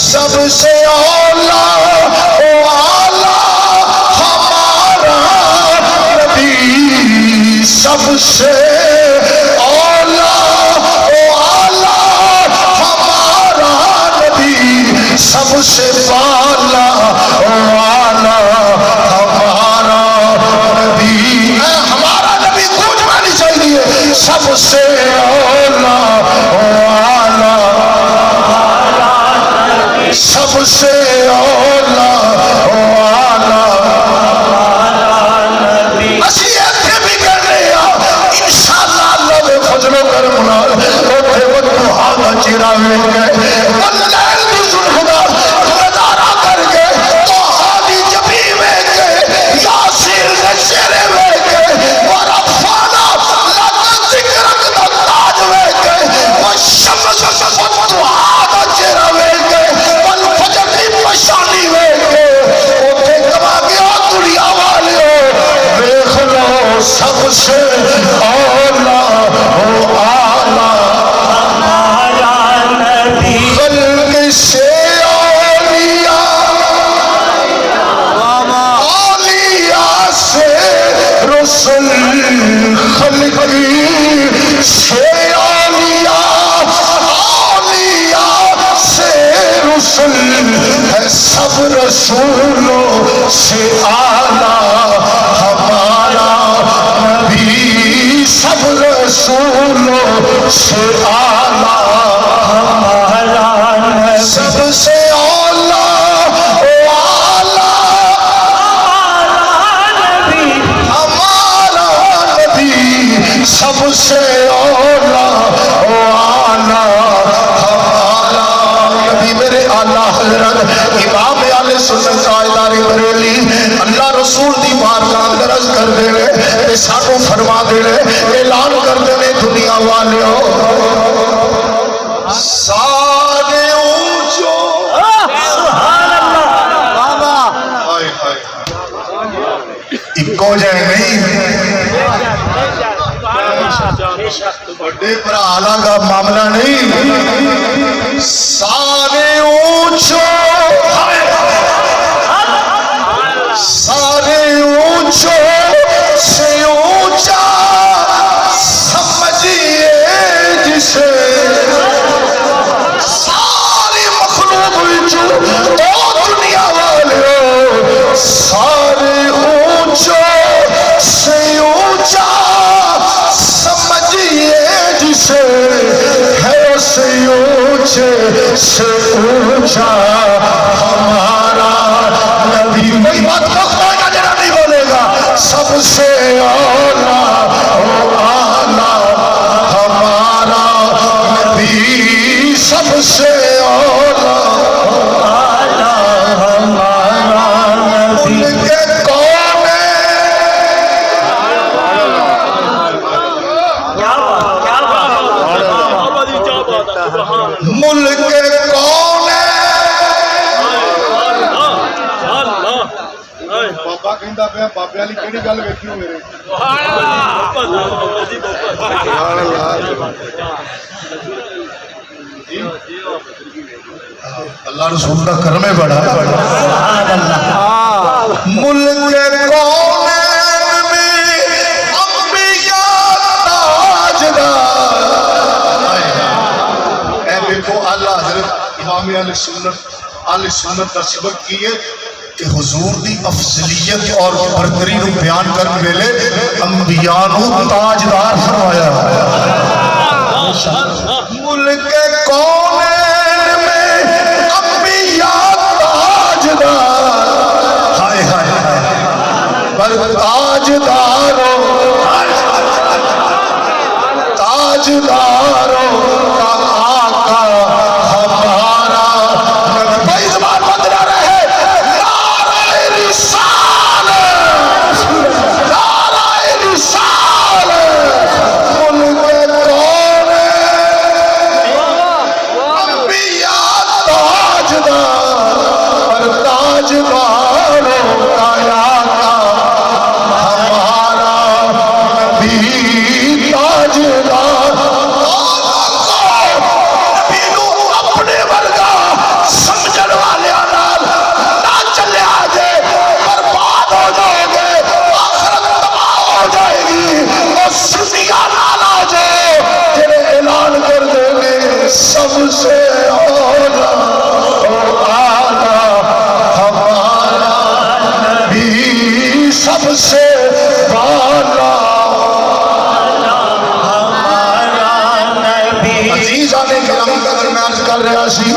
سب سے اولا والا ہمارا نبی، سب سے اولا والا ہمارا نبی، سب سے والا والا ہمارا نبی، ہمارا نبی گونج مانی چاہیے، سب سے اولا والا، سب سے اولا والا نبی۔ اسی ایتھے بھی کرنے انشاءاللہ اللہ دے فضل و کرم نال اوتھے ودھا دا چہرہ ویکھ کے واللیل دی ظلمت نظارہ کر کے توحا دی جبی ویکھ کے یاسین دے چہرے ویکھ کے ورفعنا لک ذکرک دا تاج ویکھ کے والشمس والضحیٰ دا چہرہ ویکھ کے والفجر دی پشانی ویکھ کے اوتھے کما گیا دنیا والیو ویکھ لو سب سے اولا ہو آلہ ہمارا نبی، خلق سے اولیاء، اولیاء سے رسل، خلق سے اولیاء، اولیاء سے رسل ہے، سب رسولوں سے اعلیٰ ہمارا نبی، سب رسولوں سے اعلیٰ ہمارا نبی، سب سے اولیٰ والا ہمارا نبی، سب سے اولیٰ والا ہمارا نبی۔ میرے اعلیٰ حضرت امام اہل سنت تاجدار بریلی اللہ رسول دی بارگاہ اندر عرض کر دے رہے تے سانو فرما دے رہے، اعلان کر دے رہے دنیا والیو سارے اونچو سبحان اللہ اکو جائے نہیں بڑے پر آلہ کا معاملہ نہیں، سارے اونچو سارے اونچو سے اونچا سمجھیے جسے، ساری مخلوق اونچو او دنیا والے، سارے اونچو سے اونچا سمجھیے جسے، ہے اسے اونچے سے اونچا ہمارا نبی۔ کوئی بات وقت ہوئے گا جنہاں نہیں بولے گا، سب سے اولا والا ہمارا نبی، سب سے اولا والا ہمارا نبی۔ ملک کون ہے، ملک کون ہے، بابا کہندا پیا بابے والی کیڑی گل ویکھی ہو میرے، اللہ رسول کا کرم ہے بڑا، ملک کون میں انبیاء تاجدار، اے دیکھو اللہ حضرت امام اہل سنت کا سبق کی ہے کہ حضور دی افضلیت اور برتری نو بیان کرنے ویلے انبیاء نو تاجدار فرمایا۔ ملک کونین میں انبیاء تاجدار، ہائے ہائے ہائے، پر تاجداروں تاجداروں کا آقا ہمارا نبی۔ بھائی زبان بند نہ رہے، اپنے ورگا سمجھ سے بالا ہمارا نبی عزیزاں نے گرامی قدر میں عرض کر رہا سی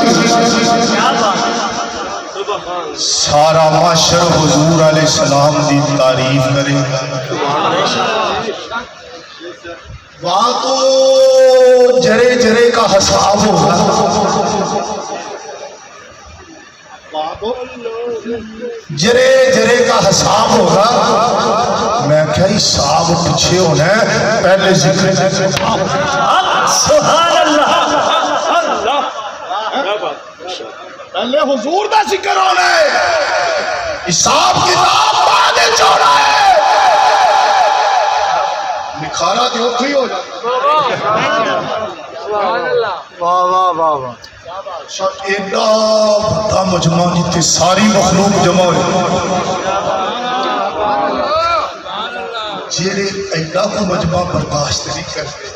سارا معاشر حضور علیہ السلام دی تعریف کرے گا وہاں تو جرے جرے کا حساب ہوگا جرے جرے کا حساب ہوگا میں کیا حساب پیچھے ہونا ہے پہلے ذکر سبحان اللہ پہلے حضور دا ذکر ہونا ہے حساب کتاب بعد چوڑا ہے نکھارا جو تھی ہو جاتا ایڈا بڑا مجمع جیتے ساری مخلوق جمع ہوئی جیڑے ایڈا کو مجمع برداشت نہیں کرتے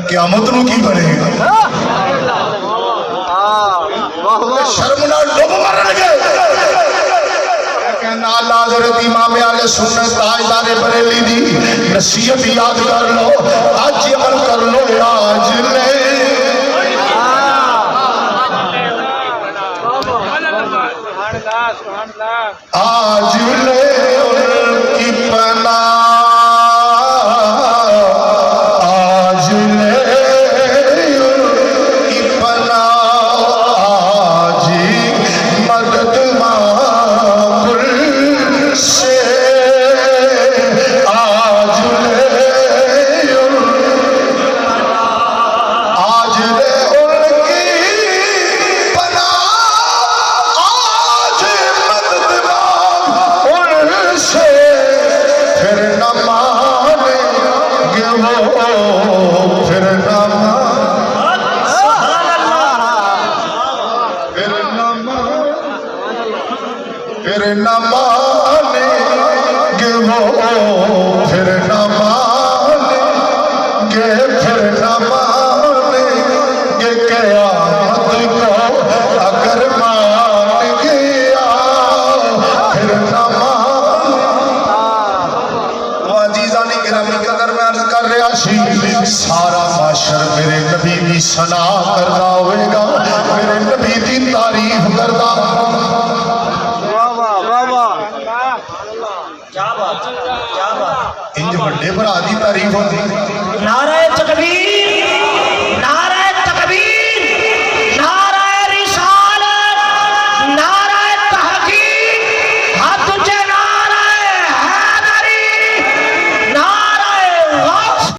قیامت نو کی بنے گا شرم نہ ڈوب مرن گے کہنا اللہ حضرت امام اہل سنت تاجدار بریلی دی نصیحت یاد کر لو آج عمل کر لو آج لے آج لے ان کی پناہ آج لے ان کی پناہ آج مدد مانگ سے آج لے ان آج لے ان کی پناہ آج مدد مانگ ان سے پھر نہ مانیں گے وہ پھر نہ پھر نہ مانیں گے وہ پھر نہ مانیں گے پھر نہ مانیں گے قیامت کو اگر مان گیا پھر نہ عزیزان گرامی قدر میں عرض کر رہا سی سارا معاشر میرے نبی دی ثنا کردا ہوئے گا میرے نبی دی تعریف کردا انج بڑے بھرا دی تعریف ہوتی نعرہ تکبیر